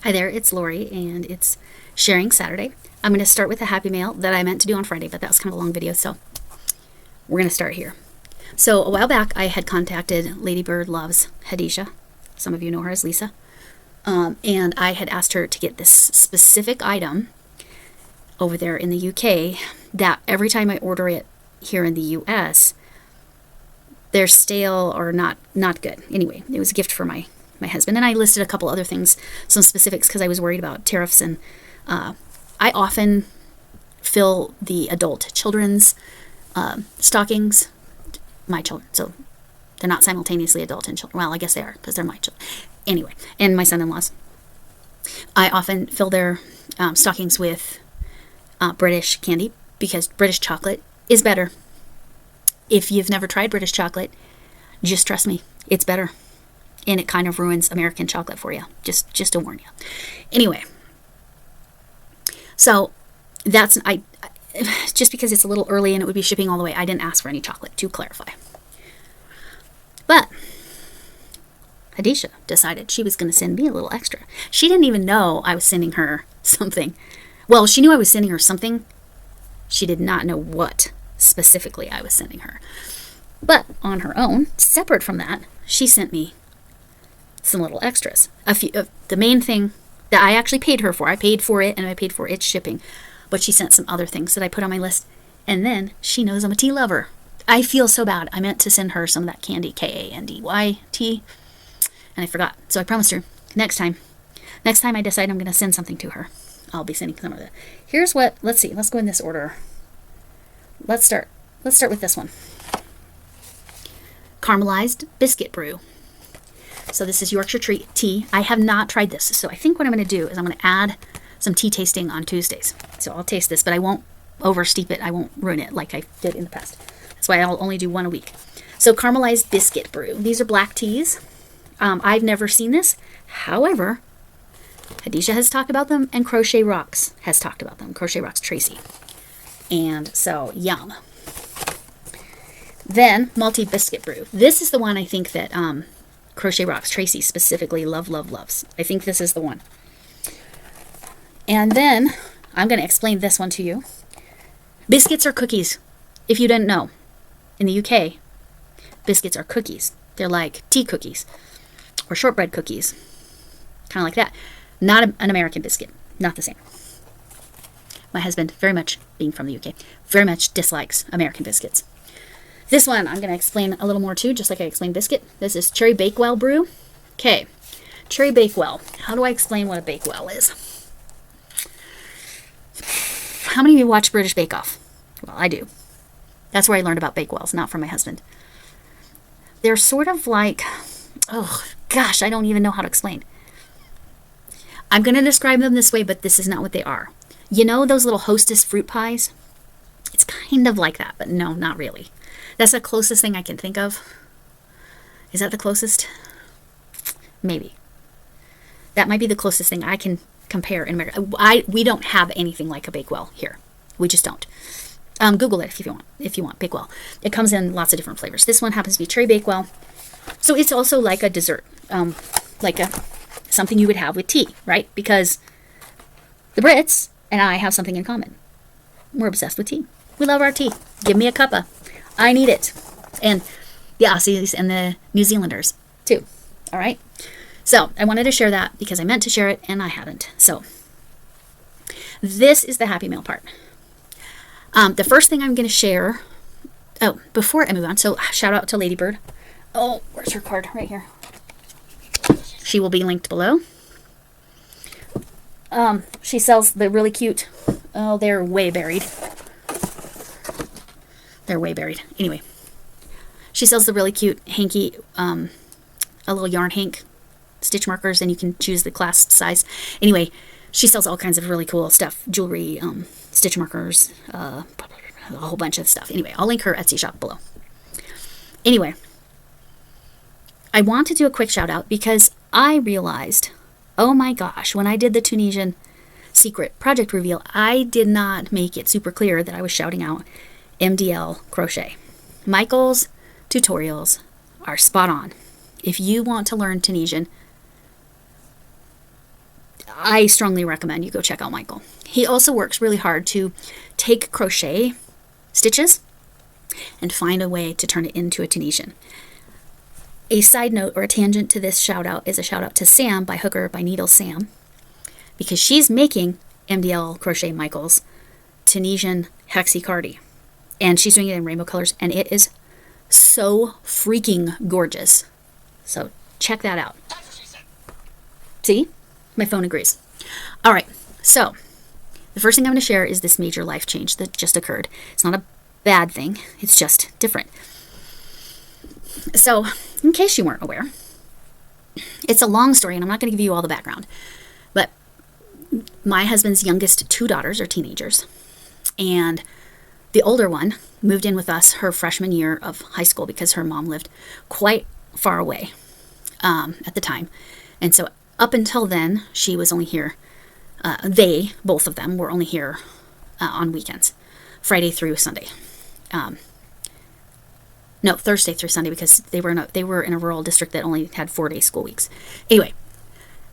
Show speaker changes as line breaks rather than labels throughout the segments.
Hi there, it's Lori, and it's Sharing Saturday. I'm going to start with a happy mail that I meant to do on Friday, but that was kind of a long video, so we're going to start here. So a while back, I had contacted Ladybird Loves Hadisha. Some of you know her as Lisa. And I had asked her to get this specific item over there in the UK that every time I order it here in the US, they're stale or not good. Anyway, it was a gift for my husband, and I listed a couple other things, some specifics, because I was worried about tariffs. And I often fill the adult children's stockings, my children, so they're not simultaneously adult and children. Well, I guess they are, because they're my children. Anyway, and my son-in-laws. I often fill their stockings with British candy, because British chocolate is better. If you've never tried British chocolate, just trust me, it's better. And it kind of ruins American chocolate for you, just to warn you. Anyway, so that's, just because it's a little early and it would be shipping all the way, I didn't ask for any chocolate, to clarify. But Hadisha decided she was going to send me a little extra. She didn't even know I was sending her something. Well, she knew I was sending her something. She did not know what specifically I was sending her. But on her own, separate from that, she sent me some little extras. The main thing that I actually paid her for, I paid for it and I paid for its shipping, but she sent some other things that I put on my list. And then she knows I'm a tea lover. I feel so bad. I meant to send her some of that candy, K-A-N-D-Y-T, and I forgot. So I promised her next time I decide I'm going to send something to her, I'll be sending some of that. Here's what, let's see, let's go in this order. Let's start with this one. Caramelized biscuit brew. So this is Yorkshire tea. I have not tried this, so I think what I'm going to do is I'm going to add some tea tasting on Tuesdays. So I'll taste this, but I won't oversteep it. I won't ruin it like I did in the past. That's why I'll only do one a week. So caramelized biscuit brew. These are black teas. I've never seen this. However, Hadisha has talked about them, and Crochet Rocks has talked about them. Crochet Rocks Tracy. And so, yum. Then, malty biscuit brew. This is the one I think that Crochet Rocks Tracy specifically loves. I think this is the one. And then, I'm going to explain this one to you. Biscuits are cookies. If you didn't know, in the UK, biscuits are cookies. They're like tea cookies or shortbread cookies. Kind of like that. Not an American biscuit. Not the same. My husband, very much being from the UK, very much dislikes American biscuits. This one I'm going to explain a little more too, just like I explained biscuit. This is Cherry Bakewell brew. Okay, Cherry Bakewell. How do I explain what a Bakewell is? How many of you watch British Bake Off? Well, I do. That's where I learned about Bakewells, not from my husband. They're sort of like, oh gosh, I don't even know how to explain. I'm going to describe them this way, but this is not what they are. You know those little Hostess fruit pies? It's kind of like that, but no, not really. That's the closest thing I can think of. Is that the closest? Maybe. That might be the closest thing I can compare in America. We don't have anything like a Bakewell here. We just don't. Google it if you want Bakewell. It comes in lots of different flavors. This one happens to be Cherry Bakewell. So it's also like a dessert, like something you would have with tea, right? Because the Brits and I have something in common. We're obsessed with tea. We love our tea. Give me a cuppa. I need it. And the Aussies and the New Zealanders too. All right. So I wanted to share that because I meant to share it and I haven't. So this is the happy mail part. The first thing I'm going to share. Oh, before I move on. So shout out to Ladybird. Oh, where's her card? Right here. She will be linked below. She sells the really cute. Oh, they're way buried. They're way buried. Anyway, she sells the really cute hanky, a little yarn hank stitch markers, and you can choose the clasp size. Anyway, she sells all kinds of really cool stuff, jewelry, stitch markers, a whole bunch of stuff. Anyway, I'll link her Etsy shop below. Anyway, I want to do a quick shout out because I realized, oh my gosh, when I did the Tunisian secret project reveal, I did not make it super clear that I was shouting out MDL Crochet. Michael's tutorials are spot on. If you want to learn Tunisian, I strongly recommend you go check out Michael. He also works really hard to take crochet stitches and find a way to turn it into a Tunisian. A side note or a tangent to this shout out is a shout out to Sam by Hooker by Needle Sam, because she's making MDL Crochet Michael's Tunisian Hexicardi, and she's doing it in rainbow colors, and it is so freaking gorgeous. So check that out. See? My phone agrees. All right. So the first thing I'm going to share is this major life change that just occurred. It's not a bad thing. It's just different. So in case you weren't aware, it's a long story and I'm not going to give you all the background, but my husband's youngest 2 daughters are teenagers, and the older one moved in with us her freshman year of high school because her mom lived quite far away at the time. And so up until then, she was only here. Both of them, were only here on weekends, Friday through Sunday. No, Thursday through Sunday, because they were in a rural district that only had 4-day school weeks. Anyway,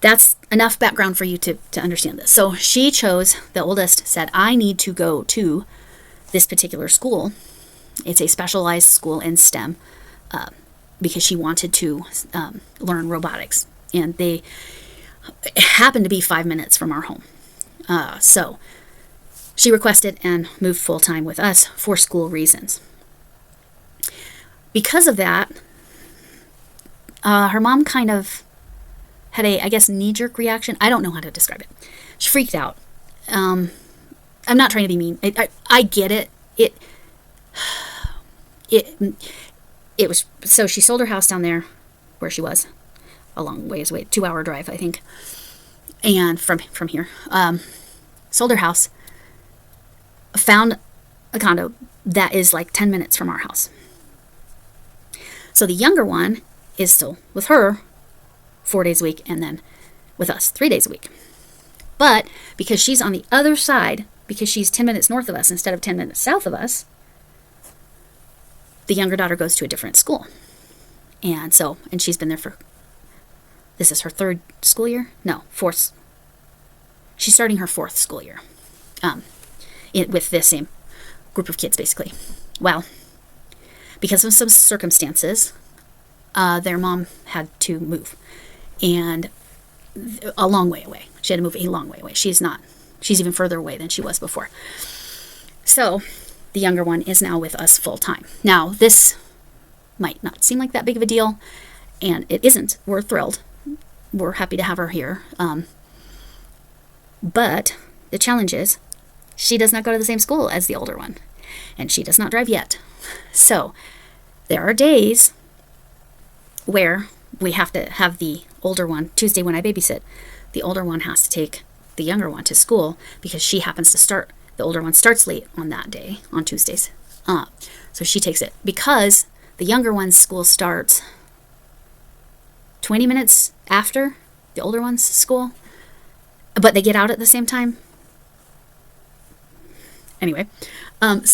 that's enough background for you to understand this. So she chose, the oldest said, I need to go to this particular school. It's a specialized school in STEM because she wanted to learn robotics. And they happened to be 5 minutes from our home. So she requested and moved full-time with us for school reasons. Because of that, her mom kind of had a, I guess, knee-jerk reaction. I don't know how to describe it. She freaked out. I'm not trying to be mean. I get it. It was, so she sold her house down there where she was, a long ways away, 2-hour drive, I think. And from here, sold her house, found a condo that is like 10 minutes from our house. So the younger one is still with her 4 days a week, and then with us 3 days a week. But because she's on the other side, because she's 10 minutes north of us instead of 10 minutes south of us, the younger daughter goes to a different school. And she's been there for, this is her 3rd school year? No, 4th. She's starting her 4th school year with the same group of kids, basically. Well, because of some circumstances, their mom had to move. And a long way away. She had to move a long way away. She's even further away than she was before. So the younger one is now with us full time. Now, this might not seem like that big of a deal, and it isn't. We're thrilled. We're happy to have her here. But the challenge is she does not go to the same school as the older one, and she does not drive yet. So there are days where we have to have the older one, Tuesday when I babysit, the older one has to take the younger one to school because she happens to start, the older one starts late on that day, on Tuesdays. So she takes it because the younger one's school starts 20 minutes after the older one's school, but they get out at the same time. Anyway, it's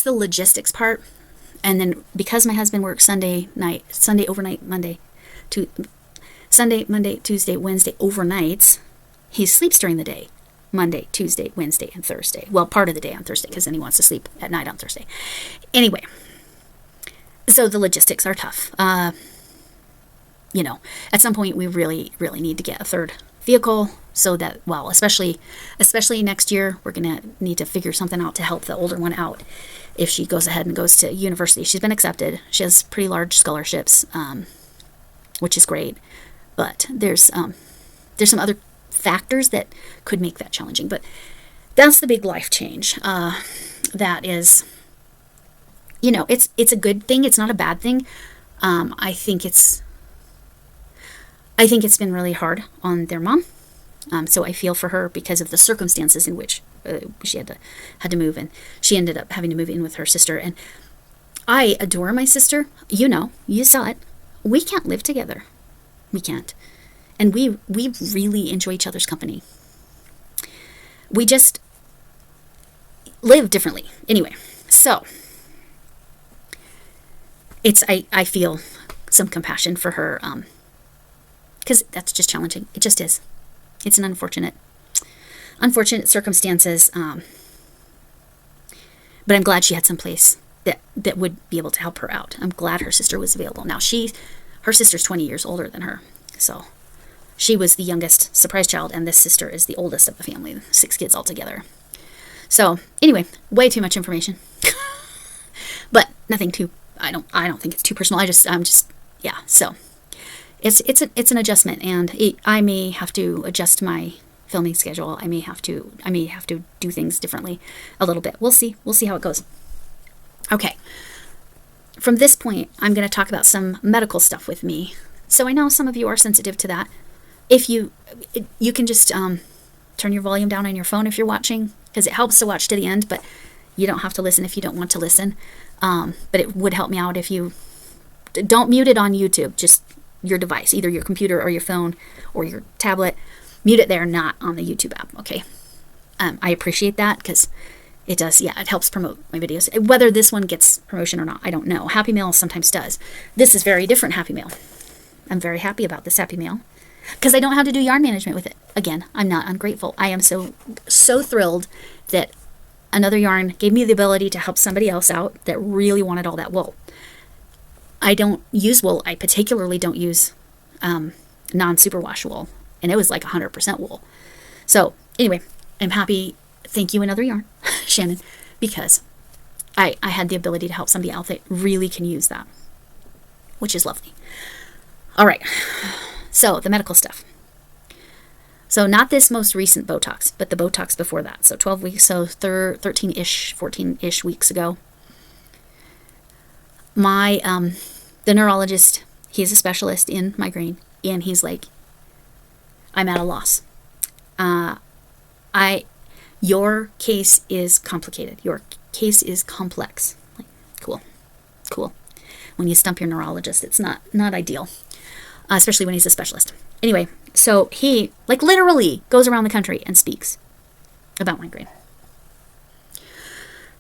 the logistics part. And then because my husband works Sunday overnight, Monday, Monday, Tuesday, Wednesday overnights, he sleeps during the day, Monday, Tuesday, Wednesday, and Thursday. Well, part of the day on Thursday, because then he wants to sleep at night on Thursday. Anyway, so the logistics are tough. At some point we really, really need to get a 3rd vehicle so that, well, especially next year, we're going to need to figure something out to help the older one out if she goes ahead and goes to university. She's been accepted. She has pretty large scholarships, which is great. But there's some other factors that could make that challenging. But that's the big life change. That is, it's a good thing. It's not a bad thing. I think it's been really hard on their mom. So I feel for her because of the circumstances in which she had to move, and she ended up having to move in with her sister. And I adore my sister. You saw it. We can't live together. We can't. And we really enjoy each other's company. We just live differently. Anyway, so I feel some compassion for her, because that's just challenging. It just is. It's an unfortunate circumstances. But I'm glad she had some place that would be able to help her out. I'm glad her sister was available. Now her sister's 20 years older than her. So she was the youngest surprise child, and this sister is the oldest of the family, 6 kids altogether. So anyway, way too much information. But nothing too, I don't think it's too personal. Yeah. So it's an adjustment, and I may have to adjust my filming schedule. I may have to do things differently a little bit. We'll see how it goes. Okay. From this point, I'm going to talk about some medical stuff with me. So I know some of you are sensitive to that. If you can just turn your volume down on your phone if you're watching, because it helps to watch to the end, but you don't have to listen if you don't want to listen. But it would help me out if you don't mute it on YouTube, just your device, either your computer or your phone or your tablet. Mute it there, not on the YouTube app, okay? I appreciate that because it does, it helps promote my videos. Whether this one gets promotion or not, I don't know. Happy Mail sometimes does. This is very different Happy Mail. I'm very happy about this Happy Mail because I don't have to do yarn management with it. Again, I'm not ungrateful. I am so thrilled that another yarn gave me the ability to help somebody else out that really wanted all that wool. I don't use wool. I particularly don't use non-superwash wool. And it was like 100% wool. So anyway, I'm happy. Thank you, Another Yarn, Shannon, because I had the ability to help somebody out that really can use that, which is lovely. All right. So the medical stuff. So not this most recent Botox, but the Botox before that. So 12 weeks, so 13-ish, 14-ish weeks ago. The neurologist, he's a specialist in migraine, and he's like, I'm at a loss. Your case is complicated. Your case is complex. Like, cool. When you stump your neurologist, it's not ideal, especially when he's a specialist. Anyway, so he literally goes around the country and speaks about migraine.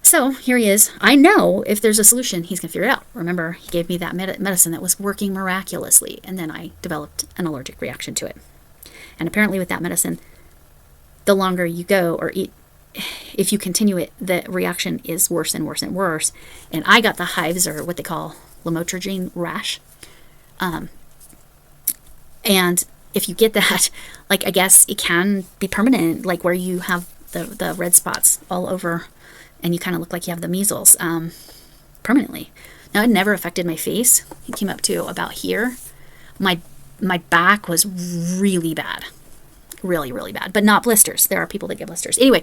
So here he is. I know if there's a solution, he's going to figure it out. Remember, he gave me that medicine that was working miraculously, and then I developed an allergic reaction to it. And apparently with that medicine, the longer you go or eat, if you continue it, the reaction is worse and worse and worse. And I got the hives, or what they call lamotrigine rash. And if you get that, I guess it can be permanent, where you have the red spots all over and you kind of look like you have the measles permanently. Now, it never affected my face. It came up to about here. My back was really bad. Really, really bad. But not blisters. There are people that get blisters. Anyway,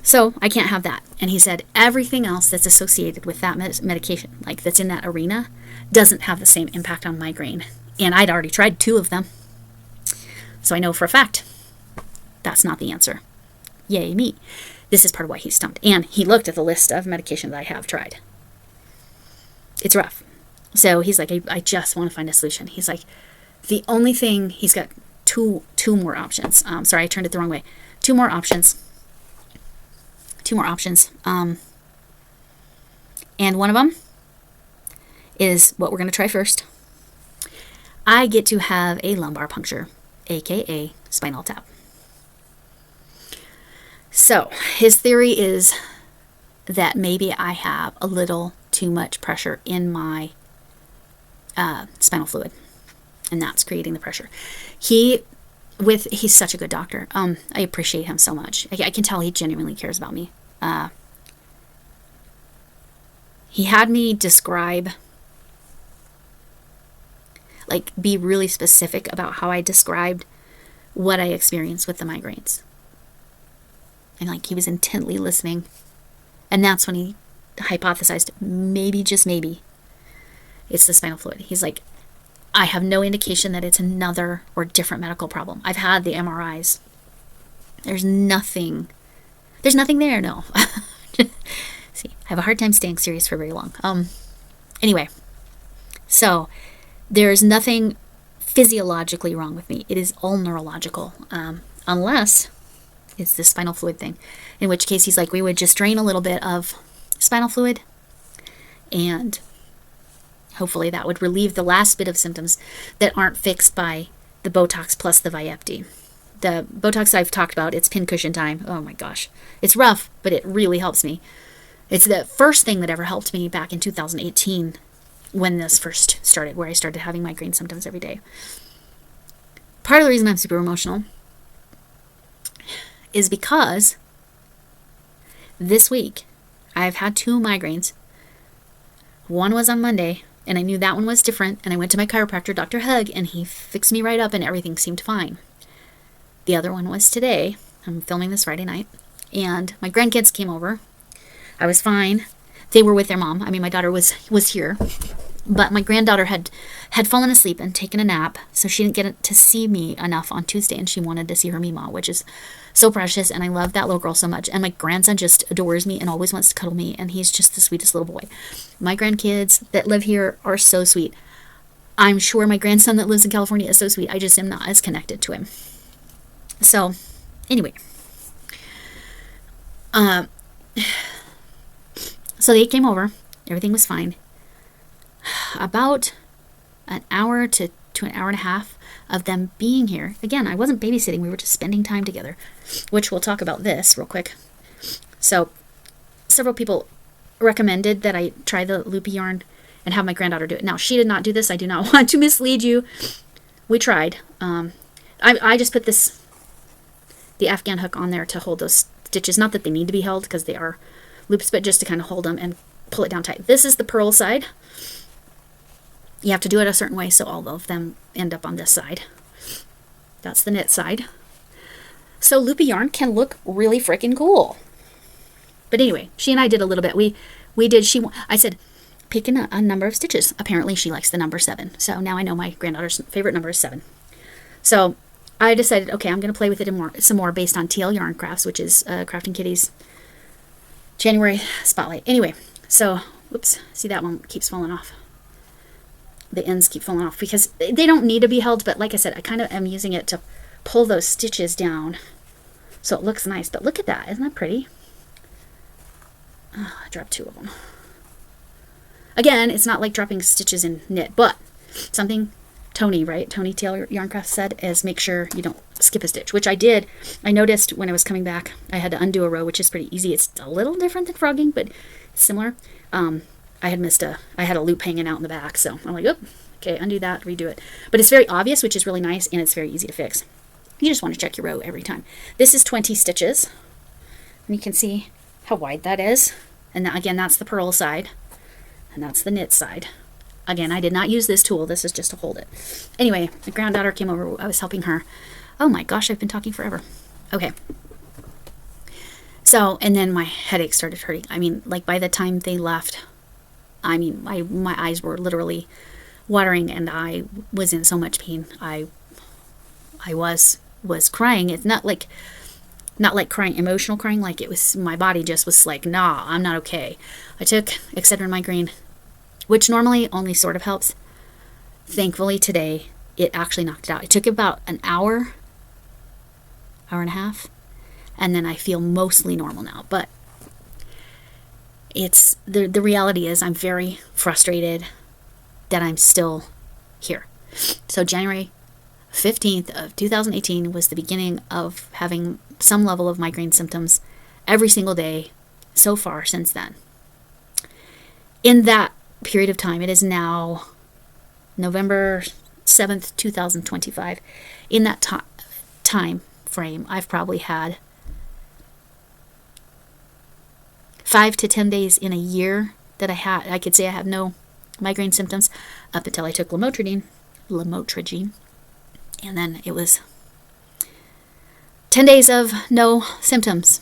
so I can't have that. And he said everything else that's associated with that medication, that's in that arena, doesn't have the same impact on migraine. And I'd already tried 2 of them. So I know for a fact that's not the answer. Yay me. This is part of why he's stumped. And he looked at the list of medication that I have tried. It's rough. So he's like, I just want to find a solution. He's like, the only thing, he's got two more options. Sorry, I turned it the wrong way. 2 more options. 2 more options. And one of them is what we're going to try first. I get to have a lumbar puncture, aka spinal tap. So his theory is that maybe I have a little too much pressure in my spinal fluid, and that's creating the pressure. He's such a good doctor. I appreciate him so much. I can tell he genuinely cares about me. He had me describe, be really specific about how I described what I experienced with the migraines. And he was intently listening. And that's when he hypothesized, maybe, just maybe, it's the spinal fluid. He's like, I have no indication that it's another or different medical problem. I've had the MRIs. There's nothing there, no. See, I have a hard time staying serious for very long. Anyway, so there's nothing physiologically wrong with me. It is all neurological, unless it's the spinal fluid thing, in which case he's like, we would just drain a little bit of spinal fluid and hopefully that would relieve the last bit of symptoms that aren't fixed by the Botox plus the Vyepti. The Botox I've talked about, it's pincushion time. Oh my gosh. It's rough, but it really helps me. It's the first thing that ever helped me back in 2018 when this first started, where I started having migraine symptoms every day. Part of the reason I'm super emotional is because this week I've had 2 migraines. One was on Monday, and I knew that one was different, and I went to my chiropractor, Dr. Hug, and he fixed me right up and everything seemed fine. The other one was today. I'm filming this Friday night, and my grandkids came over. I was fine. They were with their mom. I mean, my daughter was here, but my granddaughter had fallen asleep and taken a nap, so she didn't get to see me enough on Tuesday, and she wanted to see her Mima, which is so precious, and I love that little girl so much. And my grandson just adores me and always wants to cuddle me, and he's just the sweetest little boy. My grandkids that live here are so sweet. I'm sure my grandson that lives in California is so sweet. I just am not as connected to him. So, anyway. So they came over. Everything was fine. About an hour to an hour and a half of them being here. Again, I wasn't babysitting. We were just spending time together, which we'll talk about this real quick. So several people recommended that I try the loopy yarn and have my granddaughter do it. Now, she did not do this. I do not want to mislead you. We tried. I just put the Afghan hook on there to hold those stitches. Not that they need to be held because they are loops, but just to kind of hold them and pull it down tight. This is the purl side. You have to do it a certain way so all of them end up on this side. That's the knit side. So loopy yarn can look really freaking cool. But anyway, she and I did a little bit. I said, pick a number of stitches. Apparently she likes the number 7. So now I know my granddaughter's favorite number is 7. So I decided, okay, I'm going to play with it some more based on TL Yarn Crafts, which is Crafting Kitty's January spotlight. Anyway, so, whoops, see that one keeps falling off. The ends keep falling off because they don't need to be held, but like I said, I kind of am using it to pull those stitches down so it looks nice. But look at that. Isn't that pretty? Oh, I dropped 2 of them. Again, it's not like dropping stitches in knit, but something Tony Taylor Yarncraft said is make sure you don't skip a stitch, which I did. I noticed when I was coming back, I had to undo a row, which is pretty easy. It's a little different than frogging, but it's similar. I had a loop hanging out in the back, so I'm like, oh, okay, undo that, redo it. But it's very obvious, which is really nice, and it's very easy to fix. You just want to check your row every time. This is 20 stitches, and you can see how wide that is. And again, that's the purl side, and that's the knit side. Again, I did not use this tool. This is just to hold it. Anyway, my granddaughter came over. I was helping her. Oh my gosh, I've been talking forever. Okay. So, and then my headache started hurting. I mean, like by the time they left, I mean, my eyes were literally watering and I was in so much pain. I was crying. It's not like crying, emotional crying, like it was, my body just was like, nah, I'm not okay. I took Excedrin migraine, which normally only sort of helps. Thankfully today, it actually knocked it out. It took about an hour and a half, and then I feel mostly normal now. But it's, the reality is I'm very frustrated that I'm still here. So January 15th of 2018 was the beginning of having some level of migraine symptoms every single day so far since then. In that period of time, it is now November 7th, 2025. In that time frame, I've probably had 5 to 10 days in a year that I could say I have no migraine symptoms up until I took lamotrigine, and then it was 10 days of no symptoms,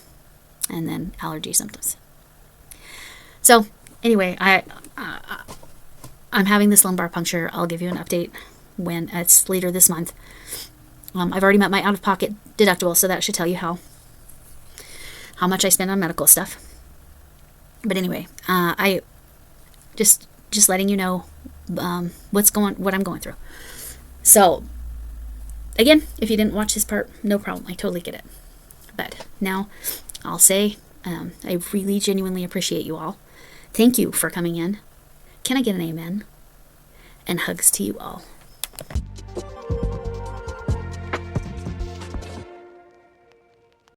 and then allergy symptoms. So anyway, I'm having this lumbar puncture. I'll give you an update when it's later this month. I've already met my out-of-pocket deductible, so that should tell you how much I spend on medical stuff. But anyway, I just letting you know what I'm going through. So again, if you didn't watch this part, no problem. I totally get it. But now I'll say I really genuinely appreciate you all. Thank you for coming in. Can I get an amen? and hugs to you all.